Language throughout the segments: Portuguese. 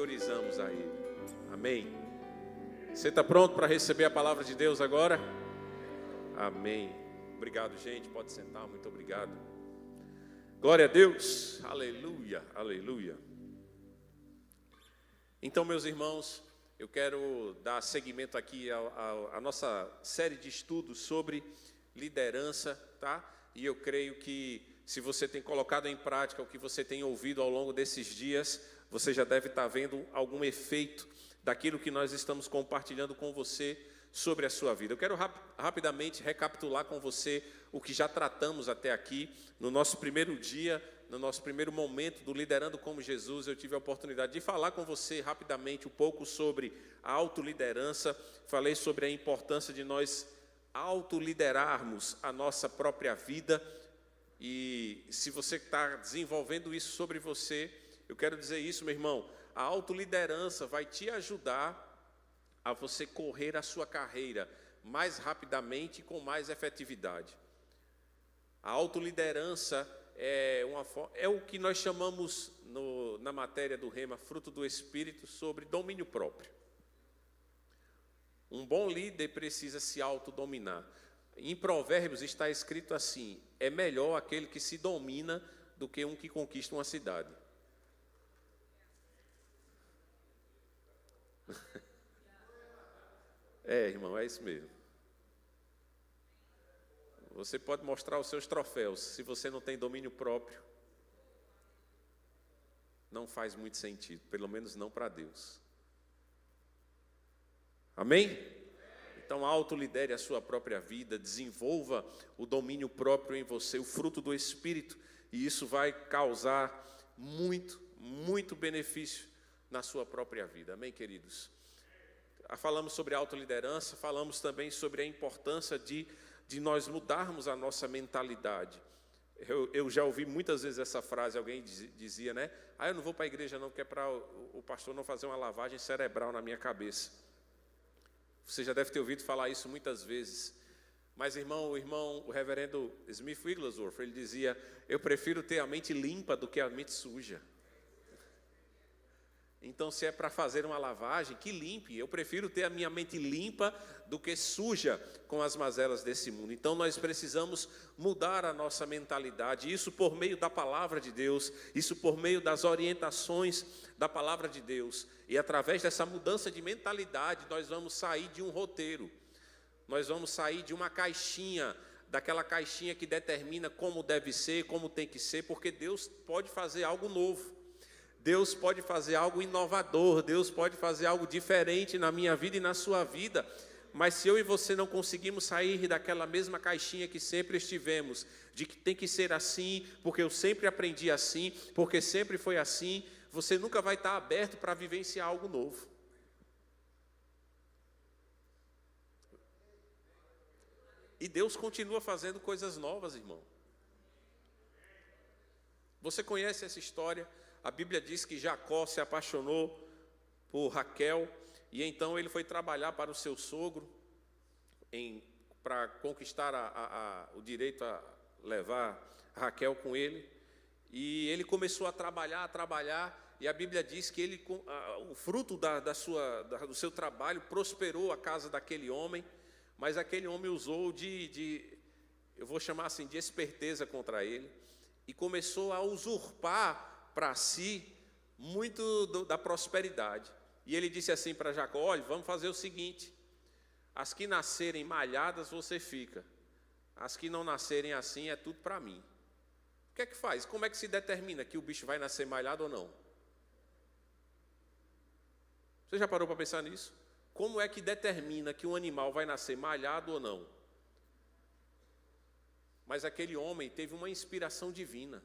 priorizamos a Ele. Amém? Você está pronto para receber a palavra de Deus agora? Amém. Obrigado, gente. Pode sentar. Muito obrigado. Glória a Deus. Aleluia, aleluia. Então, meus irmãos, eu quero dar seguimento aqui à nossa série de estudos sobre liderança, tá? E eu creio que se você tem colocado em prática o que você tem ouvido ao longo desses dias, você já deve estar vendo algum efeito daquilo que nós estamos compartilhando com você sobre a sua vida. Eu quero rapidamente recapitular com você o que já tratamos até aqui. No nosso primeiro dia, no nosso primeiro momento do Liderando como Jesus, eu tive a oportunidade de falar com você rapidamente um pouco sobre a autoliderança. Falei sobre a importância de nós autoliderarmos a nossa própria vida. E se você está desenvolvendo isso sobre você, eu quero dizer isso, meu irmão, a autoliderança vai te ajudar a você correr a sua carreira mais rapidamente e com mais efetividade. A autoliderança é o que nós chamamos na matéria do Rema, fruto do Espírito, sobre domínio próprio. Um bom líder precisa se autodominar. Em Provérbios está escrito assim: é melhor aquele que se domina do que um que conquista uma cidade. Irmão, é isso mesmo. Você pode mostrar os seus troféus, se você não tem domínio próprio, não faz muito sentido, pelo menos não para Deus. Amém? Então, autolidere a sua própria vida, desenvolva o domínio próprio em você, o fruto do Espírito, e isso vai causar muito, muito benefício na sua própria vida. Amém, queridos? Falamos sobre autoliderança, falamos também sobre a importância de nós mudarmos a nossa mentalidade. Eu já ouvi muitas vezes essa frase, alguém dizia, né? Eu não vou para a igreja não, porque é para o pastor não fazer uma lavagem cerebral na minha cabeça. Você já deve ter ouvido falar isso muitas vezes. Mas, o reverendo Smith Wigglesworth, ele dizia: eu prefiro ter a mente limpa do que a mente suja. Então, se é para fazer uma lavagem, que limpe. Eu prefiro ter a minha mente limpa do que suja com as mazelas desse mundo. Então, nós precisamos mudar a nossa mentalidade. Isso por meio da palavra de Deus, isso por meio das orientações da palavra de Deus. E através dessa mudança de mentalidade, nós vamos sair de um roteiro. Nós vamos sair de uma caixinha, daquela caixinha que determina como deve ser, como tem que ser, porque Deus pode fazer algo novo. Deus pode fazer algo inovador, Deus pode fazer algo diferente na minha vida e na sua vida, mas se eu e você não conseguimos sair daquela mesma caixinha que sempre estivemos, de que tem que ser assim, porque eu sempre aprendi assim, porque sempre foi assim, você nunca vai estar aberto para vivenciar algo novo. E Deus continua fazendo coisas novas, irmão. Você conhece essa história? A Bíblia diz que Jacó se apaixonou por Raquel e então ele foi trabalhar para o seu sogro para conquistar o direito a levar Raquel com ele. E ele começou a trabalhar e a Bíblia diz que o fruto do seu trabalho prosperou a casa daquele homem, mas aquele homem usou eu vou chamar assim, de esperteza contra ele e começou a usurpar para si muito da prosperidade. E ele disse assim para Jacó: olha, vamos fazer o seguinte, as que nascerem malhadas você fica, as que não nascerem assim é tudo para mim. O que é que faz? Como é que se determina que o bicho vai nascer malhado ou não? Você já parou para pensar nisso? Como é que determina que um animal vai nascer malhado ou não? Mas aquele homem teve uma inspiração divina.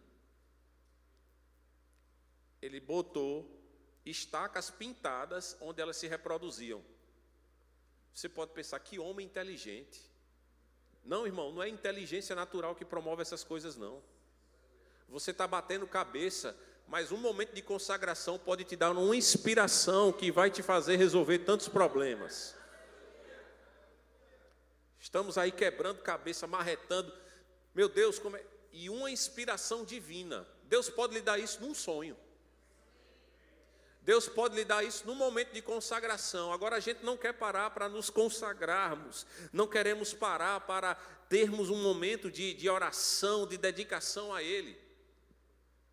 Ele botou estacas pintadas onde elas se reproduziam. Você pode pensar, que homem inteligente. Não, irmão, não é inteligência natural que promove essas coisas, não. Você está batendo cabeça, mas um momento de consagração pode te dar uma inspiração que vai te fazer resolver tantos problemas. Estamos aí quebrando cabeça, marretando. Meu Deus, como é? E uma inspiração divina. Deus pode lhe dar isso num sonho. Deus pode lhe dar isso no momento de consagração. Agora a gente não quer parar para nos consagrarmos, não queremos parar para termos um momento de oração, de dedicação a Ele.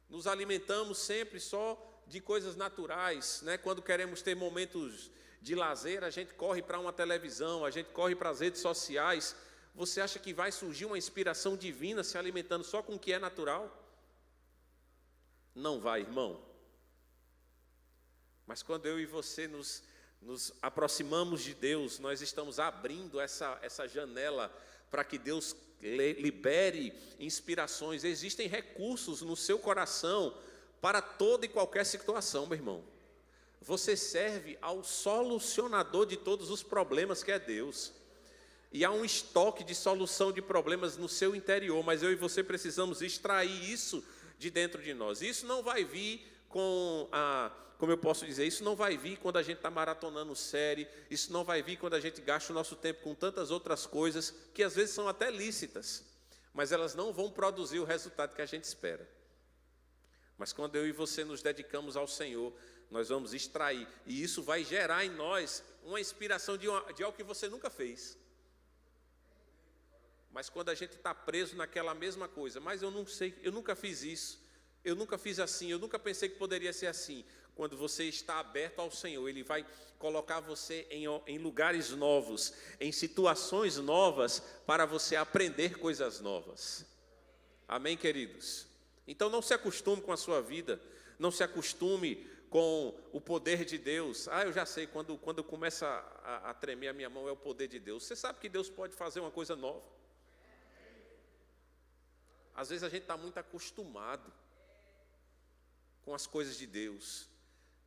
Nos alimentamos sempre só de coisas naturais, né? Quando queremos ter momentos de lazer, a gente corre para uma televisão, a gente corre para as redes sociais. Você acha que vai surgir uma inspiração divina se alimentando só com o que é natural? Não vai, irmão. Mas quando eu e você nos aproximamos de Deus, nós estamos abrindo essa janela para que Deus libere inspirações. Existem recursos no seu coração para toda e qualquer situação, meu irmão. Você serve ao solucionador de todos os problemas, que é Deus. E há um estoque de solução de problemas no seu interior, mas eu e você precisamos extrair isso de dentro de nós. Isso não vai vir como eu posso dizer, isso não vai vir quando a gente está maratonando série, isso não vai vir quando a gente gasta o nosso tempo com tantas outras coisas, que às vezes são até lícitas, mas elas não vão produzir o resultado que a gente espera. Mas quando eu e você nos dedicamos ao Senhor, nós vamos extrair, e isso vai gerar em nós uma inspiração de algo que você nunca fez. Mas quando a gente está preso naquela mesma coisa, mas eu não sei, eu nunca fiz isso, eu nunca fiz assim, eu nunca pensei que poderia ser assim. Quando você está aberto ao Senhor, Ele vai colocar você em lugares novos, em situações novas, para você aprender coisas novas. Amém, queridos? Então não se acostume com a sua vida, não se acostume com o poder de Deus. Eu já sei, quando começa a tremer a minha mão, é o poder de Deus. Você sabe que Deus pode fazer uma coisa nova. Às vezes a gente está muito acostumado com as coisas de Deus.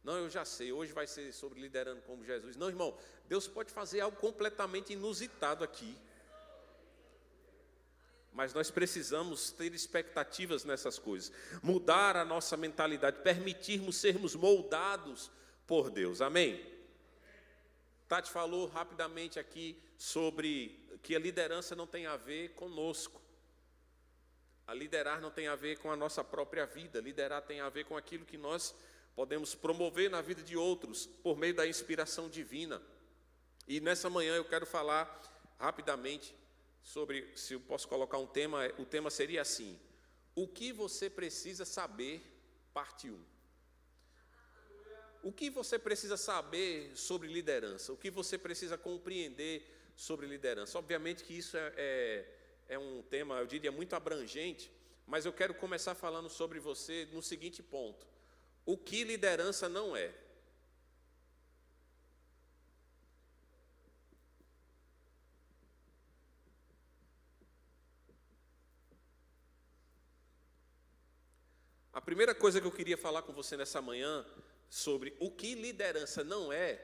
Não, eu já sei, hoje vai ser sobre liderando como Jesus. Não, irmão, Deus pode fazer algo completamente inusitado aqui. Mas nós precisamos ter expectativas nessas coisas. Mudar a nossa mentalidade, permitirmos sermos moldados por Deus. Amém? Tati falou rapidamente aqui sobre que a liderança não tem a ver conosco. A liderar não tem a ver com a nossa própria vida. Liderar tem a ver com aquilo que nós podemos promover na vida de outros por meio da inspiração divina. E nessa manhã eu quero falar rapidamente sobre, se eu posso colocar um tema, o tema seria assim: o que você precisa saber, parte 1. O que você precisa saber sobre liderança? O que você precisa compreender sobre liderança? Obviamente que isso é um tema, eu diria, muito abrangente, mas eu quero começar falando sobre você no seguinte ponto: o que liderança não é? A primeira coisa que eu queria falar com você nessa manhã sobre o que liderança não é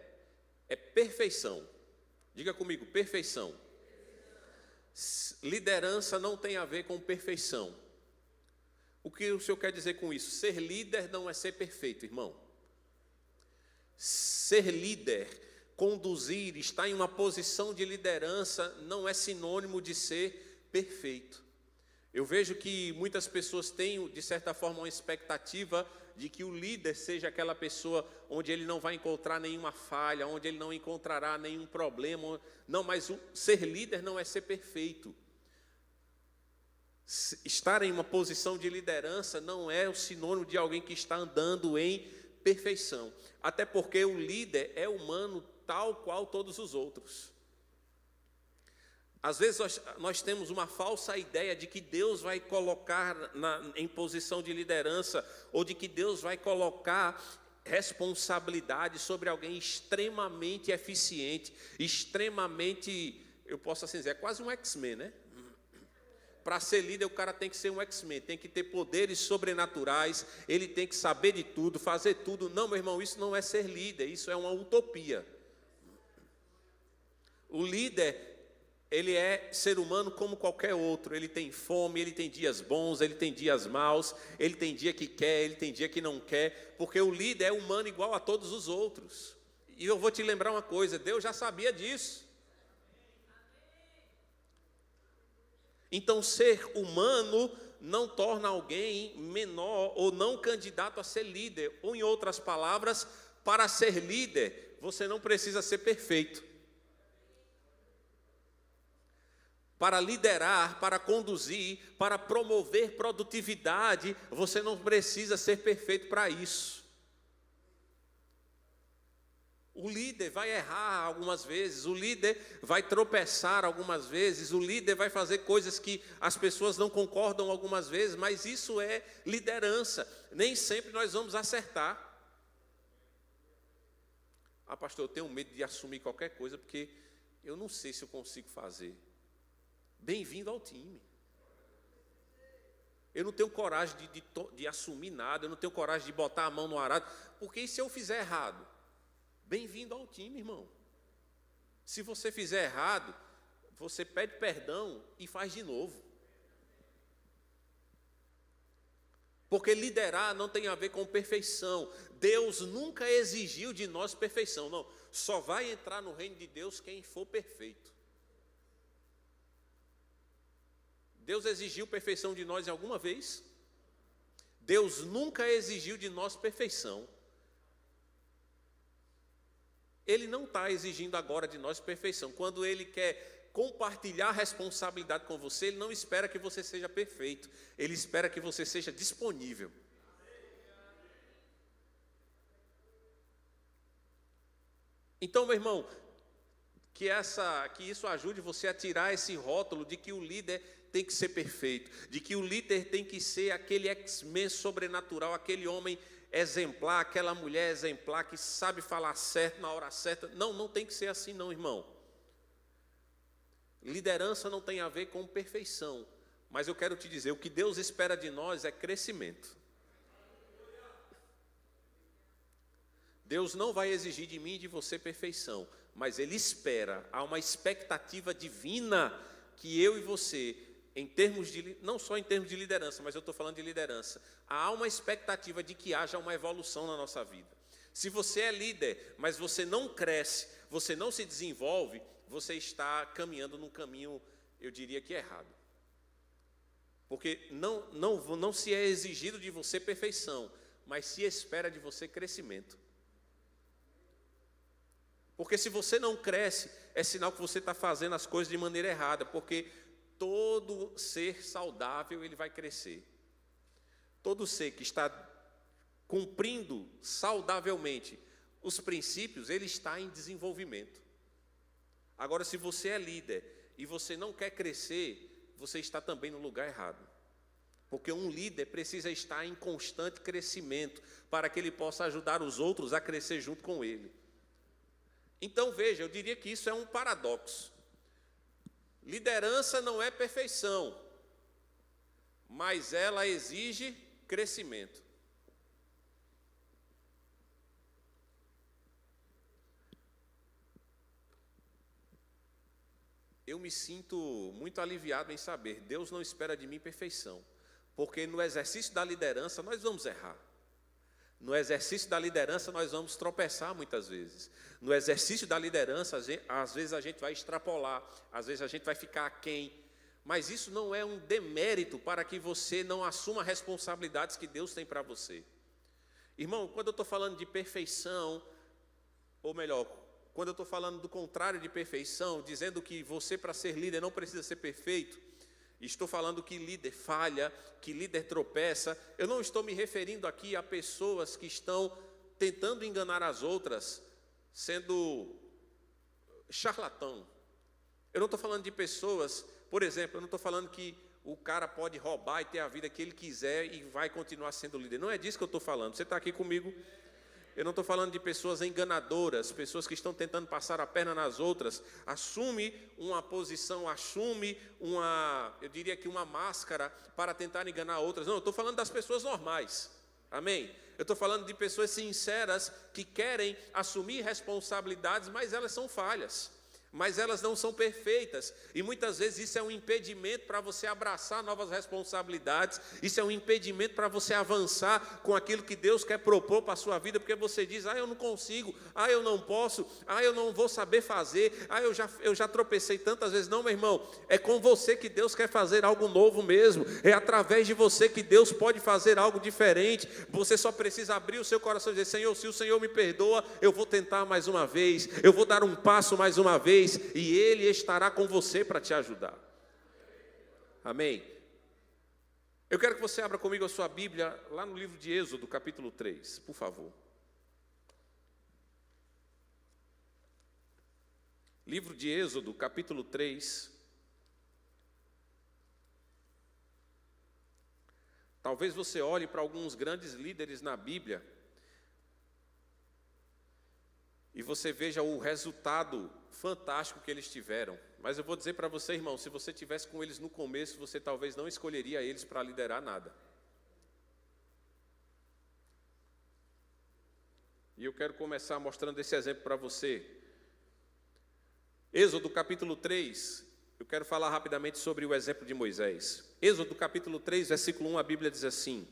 perfeição. Diga comigo, perfeição. Liderança não tem a ver com perfeição. O que o senhor quer dizer com isso? Ser líder não é ser perfeito, irmão. Ser líder, conduzir, estar em uma posição de liderança não é sinônimo de ser perfeito. Eu vejo que muitas pessoas têm, de certa forma, uma expectativa de que o líder seja aquela pessoa onde ele não vai encontrar nenhuma falha, onde ele não encontrará nenhum problema. Não, mas ser líder não é ser perfeito. Estar em uma posição de liderança não é o sinônimo de alguém que está andando em perfeição. Até porque o líder é humano tal qual todos os outros. Às vezes nós temos uma falsa ideia de que Deus vai colocar em posição de liderança, ou de que Deus vai colocar responsabilidade sobre alguém extremamente eficiente, extremamente, eu posso assim dizer, é quase um X-Men, né? Para ser líder, o cara tem que ser um X-Men, tem que ter poderes sobrenaturais, ele tem que saber de tudo, fazer tudo. Não, meu irmão, isso não é ser líder, isso é uma utopia. O líder, ele é ser humano como qualquer outro. Ele tem fome, ele tem dias bons, ele tem dias maus, ele tem dia que quer, ele tem dia que não quer, porque o líder é humano igual a todos os outros. E eu vou te lembrar uma coisa, Deus já sabia disso. Então, ser humano não torna alguém menor ou não candidato a ser líder. Ou, em outras palavras, Para ser líder, você não precisa ser perfeito. Para liderar, para conduzir, para promover produtividade, você não precisa ser perfeito para isso. O líder vai errar algumas vezes, o líder vai tropeçar algumas vezes, o líder vai fazer coisas que as pessoas não concordam algumas vezes, mas isso é liderança. Nem sempre nós vamos acertar. Ah, pastor, eu tenho medo de assumir qualquer coisa, porque eu não sei se eu consigo fazer. Bem-vindo ao time. Eu não tenho coragem de assumir nada, eu não tenho coragem de botar a mão no arado, porque e se eu fizer errado? Bem-vindo ao time, irmão. Se você fizer errado, você pede perdão e faz de novo. Porque liderar não tem a ver com perfeição. Deus nunca exigiu de nós perfeição. Não, só vai entrar no reino de Deus quem for perfeito. Deus exigiu perfeição de nós alguma vez? Deus nunca exigiu de nós perfeição. Ele não está exigindo agora de nós perfeição. Quando Ele quer compartilhar a responsabilidade com você, Ele não espera que você seja perfeito. Ele espera que você seja disponível. Então, meu irmão, que isso ajude você a tirar esse rótulo de que o líder tem que ser perfeito, de que o líder tem que ser aquele X-Men sobrenatural, aquele homem exemplar, aquela mulher exemplar que sabe falar certo na hora certa. Não, não tem que ser assim não, irmão. Liderança não tem a ver com perfeição, mas eu quero te dizer, o que Deus espera de nós é crescimento. Deus não vai exigir de mim e de você perfeição, mas Ele espera, há uma expectativa divina que eu e você, em termos de, não só em termos de liderança, mas eu estou falando de liderança, há uma expectativa de que haja uma evolução na nossa vida. Se você é líder, mas você não cresce, você não se desenvolve, você está caminhando num caminho, eu diria que errado. Porque não se é exigido de você perfeição, mas se espera de você crescimento. Porque se você não cresce, é sinal que você está fazendo as coisas de maneira errada, porque todo ser saudável, ele vai crescer. Todo ser que está cumprindo saudavelmente os princípios, ele está em desenvolvimento. Agora, se você é líder e você não quer crescer, você está também no lugar errado. Porque um líder precisa estar em constante crescimento para que ele possa ajudar os outros a crescer junto com ele. Então, veja, eu diria que isso é um paradoxo. Liderança não é perfeição, mas ela exige crescimento. Eu me sinto muito aliviado em saber, Deus não espera de mim perfeição, porque no exercício da liderança nós vamos errar. No exercício da liderança nós vamos tropeçar muitas vezes. No exercício da liderança, às vezes a gente vai extrapolar, às vezes a gente vai ficar aquém. Mas isso não é um demérito para que você não assuma responsabilidades que Deus tem para você. Irmão, quando eu estou falando de perfeição, ou melhor, quando eu estou falando do contrário de perfeição, dizendo que você para ser líder não precisa ser perfeito, estou falando que líder falha, que líder tropeça. Eu não estou me referindo aqui a pessoas que estão tentando enganar as outras, sendo charlatão. Eu não estou falando de pessoas, por exemplo, eu não estou falando que o cara pode roubar e ter a vida que ele quiser e vai continuar sendo líder. Não é disso que eu estou falando. Você está aqui comigo? Eu não estou falando de pessoas enganadoras, pessoas que estão tentando passar a perna nas outras, assume uma posição, assume eu diria que uma máscara para tentar enganar outras. Não, eu estou falando das pessoas normais, amém? Eu estou falando de pessoas sinceras que querem assumir responsabilidades, mas elas são falhas. mas elas não são perfeitas, e muitas vezes isso é um impedimento para você abraçar novas responsabilidades, isso é um impedimento para você avançar com aquilo que Deus quer propor para a sua vida, porque você diz, eu não consigo, eu não posso, eu não vou saber fazer, eu já tropecei tantas vezes. Não, meu irmão, é com você que Deus quer fazer algo novo mesmo, é através de você que Deus pode fazer algo diferente. Você só precisa abrir o seu coração e dizer, Senhor, se o Senhor me perdoa, eu vou tentar mais uma vez, eu vou dar um passo mais uma vez, e Ele estará com você para te ajudar. Amém? Eu quero que você abra comigo a sua Bíblia, lá no livro de Êxodo, capítulo 3, por favor. Livro de Êxodo, capítulo 3. Talvez você olhe para alguns grandes líderes na Bíblia e você veja o resultado fantástico que eles tiveram. Mas eu vou dizer para você, irmão, se você estivesse com eles no começo, você talvez não escolheria eles para liderar nada. E eu quero começar mostrando esse exemplo para você. Êxodo capítulo 3, eu quero falar rapidamente sobre o exemplo de Moisés. Êxodo capítulo 3, versículo 1, a Bíblia diz assim: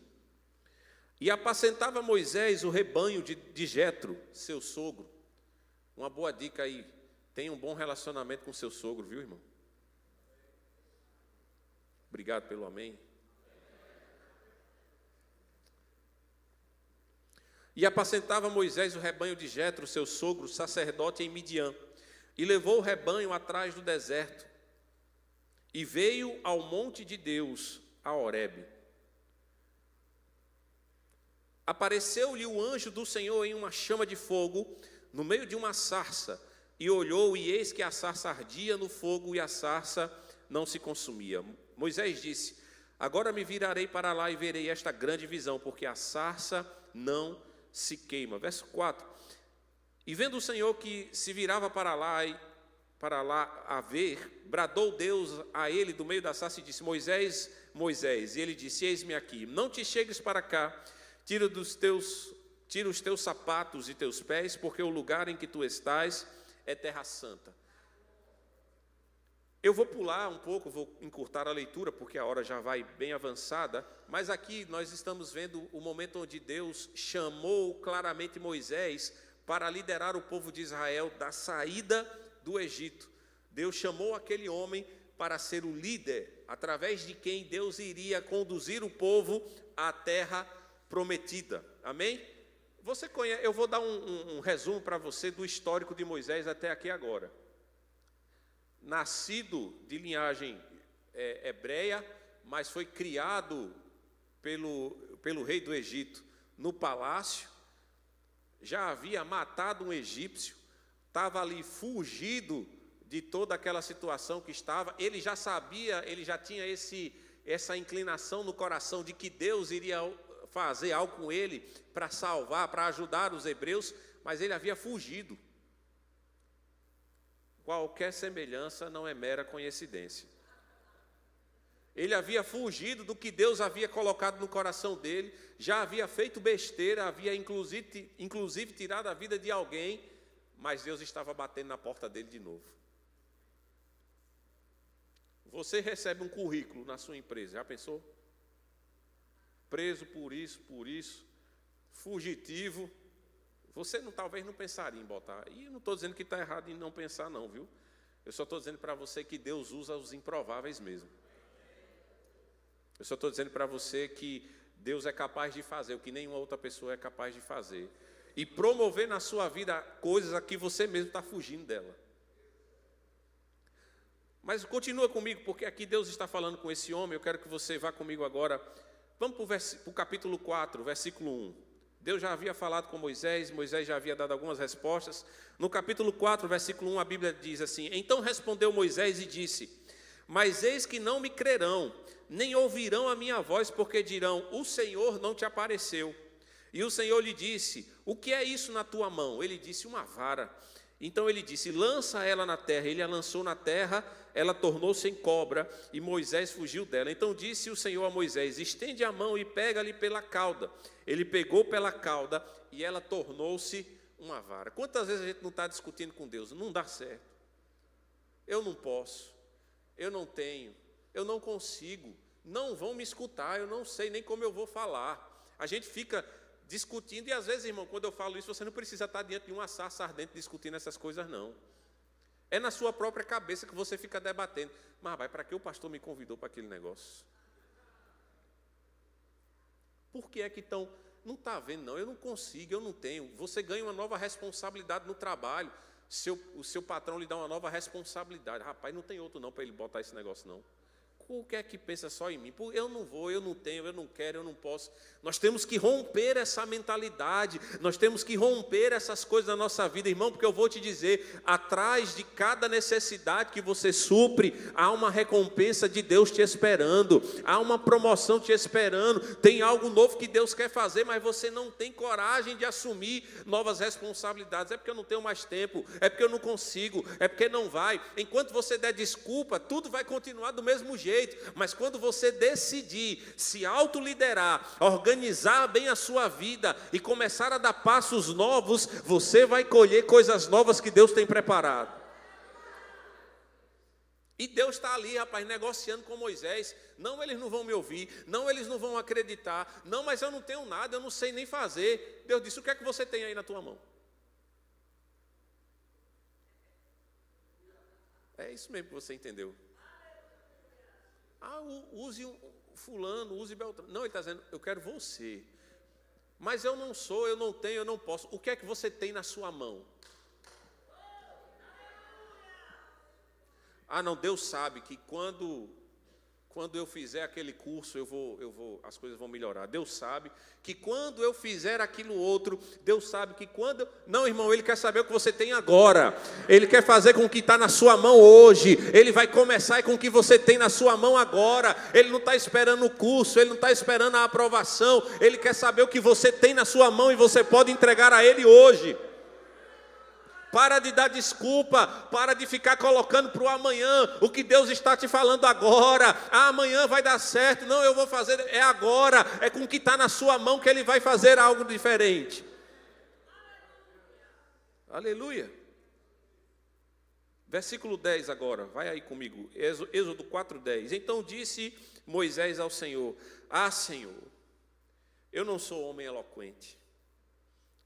E apacentava Moisés o rebanho de Jetro, seu sogro. Uma boa dica aí, tenha um bom relacionamento com seu sogro, viu, irmão? Obrigado pelo amém. E apacentava Moisés o rebanho de Jetro, seu sogro, sacerdote em Midian, e levou o rebanho atrás do deserto, e veio ao monte de Deus, a Horebe. Apareceu-lhe o anjo do Senhor em uma chama de fogo, no meio de uma sarça, e olhou, e eis que a sarça ardia no fogo, e a sarça não se consumia. Moisés disse: Agora me virarei para lá e verei esta grande visão, porque a sarça não se queima. Verso 4. E vendo o Senhor que se virava para lá a ver, bradou Deus a ele do meio da sarça e disse: Moisés, Moisés. E ele disse: Eis-me aqui. Não te chegues para cá, tira os teus sapatos e teus pés, porque o lugar em que tu estás é terra santa. Eu vou pular um pouco, vou encurtar a leitura, porque a hora já vai bem avançada, mas aqui nós estamos vendo o momento onde Deus chamou claramente Moisés para liderar o povo de Israel da saída do Egito. Deus chamou aquele homem para ser o líder, através de quem Deus iria conduzir o povo à terra prometida. Amém? Você conhece, eu vou dar um resumo para você do histórico de Moisés até aqui agora. Nascido de linhagem hebreia, mas foi criado pelo rei do Egito no palácio, já havia matado um egípcio, estava ali fugido de toda aquela situação que estava, ele já sabia, ele já tinha essa inclinação no coração de que Deus iria fazer algo com ele para salvar, para ajudar os hebreus, mas ele havia fugido. Qualquer semelhança não é mera coincidência. Ele havia fugido do que Deus havia colocado no coração dele, já havia feito besteira, havia inclusive tirado a vida de alguém, mas Deus estava batendo na porta dele de novo. Você recebe um currículo na sua empresa, já pensou? Preso por isso, fugitivo. Você talvez não pensaria em botar. E eu não estou dizendo que está errado em não pensar não, viu? Eu só estou dizendo para você que Deus usa os improváveis mesmo. Eu só estou dizendo para você que Deus é capaz de fazer o que nenhuma outra pessoa é capaz de fazer. E promover na sua vida coisas a que você mesmo está fugindo dela. Mas continua comigo, porque aqui Deus está falando com esse homem. Eu quero que você vá comigo agora. Vamos para o capítulo 4, versículo 1. Deus já havia falado com Moisés, Moisés já havia dado algumas respostas. No capítulo 4, versículo 1, a Bíblia diz assim: Então respondeu Moisés e disse: Mas eis que não me crerão, nem ouvirão a minha voz, porque dirão: O Senhor não te apareceu. E o Senhor lhe disse: O que é isso na tua mão? Ele disse: Uma vara. Então ele disse: Lança ela na terra. Ele a lançou na terra, ela tornou-se em cobra, e Moisés fugiu dela. Então disse o Senhor a Moisés: Estende a mão e pega-lhe pela cauda. Ele pegou pela cauda, e ela tornou-se uma vara. Quantas vezes a gente não está discutindo com Deus? Não dá certo. eu não posso, eu não tenho, eu não consigo, não vão me escutar, eu não sei nem como eu vou falar. A gente fica discutindo, e às vezes, irmão, quando eu falo isso, você não precisa estar diante de uma sarça ardente discutindo essas coisas, não. É na sua própria cabeça que você fica debatendo. Mas, vai, para que o pastor me convidou para aquele negócio? Por que é que estão... Não está vendo, não, eu não consigo, eu não tenho. Você ganha uma nova responsabilidade no trabalho. O seu patrão lhe dá uma nova responsabilidade. Rapaz, não tem outro não para ele botar esse negócio, não. O que é que pensa só em mim? Eu não vou, eu não tenho, eu não quero, eu não posso. Nós temos que romper essa mentalidade, nós temos que romper essas coisas na nossa vida, irmão, porque eu vou te dizer, atrás de cada necessidade que você supre, há uma recompensa de Deus te esperando, há uma promoção te esperando, tem algo novo que Deus quer fazer, mas você não tem coragem de assumir novas responsabilidades. É porque eu não tenho mais tempo, é porque eu não consigo, é porque não vai. Enquanto você der desculpa, tudo vai continuar do mesmo jeito. Mas quando você decidir se autoliderar, organizar bem a sua vida e começar a dar passos novos, você vai colher coisas novas que Deus tem preparado. E Deus está ali, rapaz, negociando com Moisés. Não, eles não vão me ouvir, não, eles não vão acreditar, não, mas eu não tenho nada, eu não sei nem fazer. Deus disse, o que é que você tem aí na tua mão? É isso mesmo que você entendeu. Use fulano, use Beltrano. Não, ele está dizendo, eu quero você. Mas eu não sou, eu não tenho, eu não posso. O que é que você tem na sua mão? Não, Deus sabe que quando eu fizer aquele curso, as coisas vão melhorar. Deus sabe que quando eu fizer aquilo outro, Deus sabe que quando... Não, irmão, Ele quer saber o que você tem agora. Ele quer fazer com o que está na sua mão hoje. Ele vai começar com o que você tem na sua mão agora. Ele não está esperando o curso, Ele não está esperando a aprovação. Ele quer saber o que você tem na sua mão e você pode entregar a Ele hoje. Para de dar desculpa, para de ficar colocando para o amanhã o que Deus está te falando agora. Amanhã vai dar certo. Não, eu vou fazer, é agora, é com o que está na sua mão que Ele vai fazer algo diferente. Aleluia. Versículo 10 agora, vai aí comigo, Êxodo 4:10. Então disse Moisés ao Senhor, Senhor, eu não sou homem eloquente,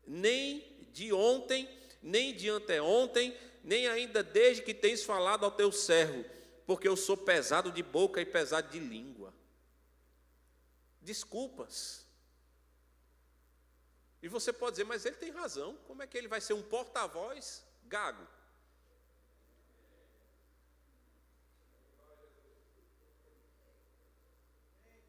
nem de ontem, nem de anteontem, nem ainda desde que tens falado ao teu servo, porque eu sou pesado de boca e pesado de língua. Desculpas. E você pode dizer, mas ele tem razão, como é que ele vai ser um porta-voz gago?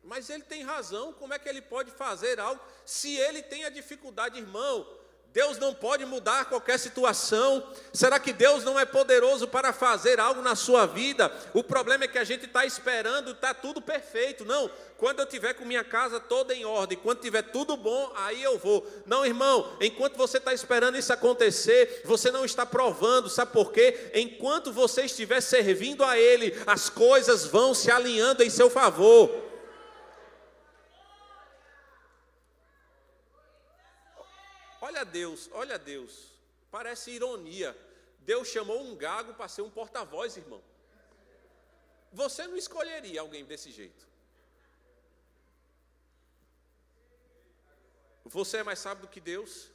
Mas ele tem razão, como é que ele pode fazer algo se ele tem a dificuldade, irmão? Deus não pode mudar qualquer situação. Será que Deus não é poderoso para fazer algo na sua vida? O problema é que a gente está esperando, está tudo perfeito. Não, quando eu tiver com minha casa toda em ordem, quando tiver tudo bom, aí eu vou. Não, irmão, enquanto você está esperando isso acontecer, você não está provando. Sabe por quê? Enquanto você estiver servindo a Ele, as coisas vão se alinhando em seu favor. Olha Deus, parece ironia. Deus chamou um gago para ser um porta-voz, irmão. Você não escolheria alguém desse jeito. Você é mais sábio do que Deus?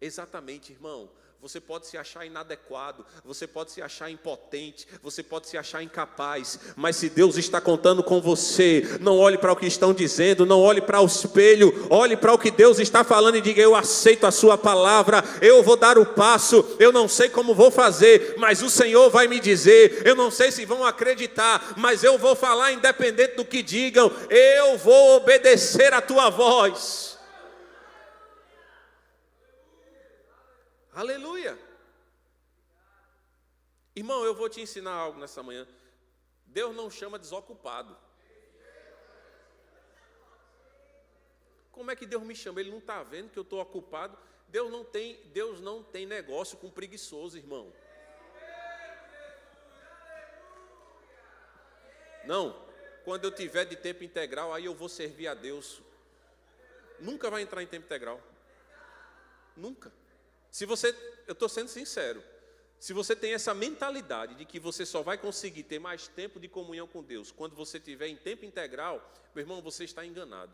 Exatamente, irmão. Você pode se achar inadequado, você pode se achar impotente, você pode se achar incapaz, mas se Deus está contando com você, não olhe para o que estão dizendo, não olhe para o espelho, olhe para o que Deus está falando e diga, eu aceito a sua palavra, eu vou dar o passo, eu não sei como vou fazer, mas o Senhor vai me dizer, eu não sei se vão acreditar, mas eu vou falar independente do que digam, eu vou obedecer a tua voz. Aleluia. Irmão, eu vou te ensinar algo nessa manhã. Deus não chama desocupado. Como é que Deus me chama? Ele não está vendo que eu estou ocupado? Deus não tem negócio com preguiçoso, irmão. Não, quando eu tiver de tempo integral, aí eu vou servir a Deus. Nunca vai entrar em tempo integral. Nunca. Eu estou sendo sincero, Se você tem essa mentalidade de que você só vai conseguir ter mais tempo de comunhão com Deus quando você estiver em tempo integral, meu irmão, você está enganado.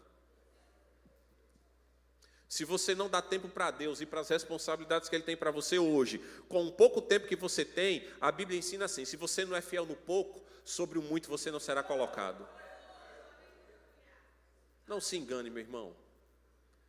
Se você não dá tempo para Deus e para as responsabilidades que Ele tem para você hoje, com o pouco tempo que você tem, a Bíblia ensina assim: se você não é fiel no pouco, sobre o muito você não será colocado. Não se engane, meu irmão.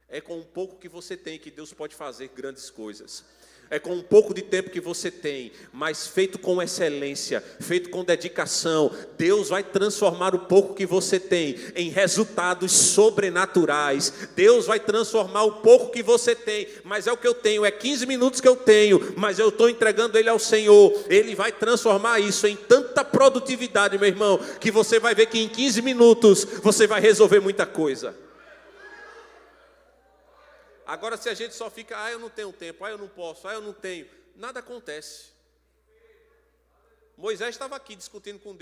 É com o pouco que você tem que Deus pode fazer grandes coisas. É com um pouco de tempo que você tem, mas feito com excelência, feito com dedicação, Deus vai transformar o pouco que você tem em resultados sobrenaturais. Deus vai transformar o pouco que você tem, mas é o que eu tenho, é 15 minutos que eu tenho, mas eu estou entregando ele ao Senhor. Ele vai transformar isso em tanta produtividade, meu irmão, que você vai ver que em 15 minutos você vai resolver muita coisa. Agora, se a gente só fica, eu não tenho tempo, eu não posso, eu não tenho, nada acontece. Moisés estava aqui discutindo com Deus.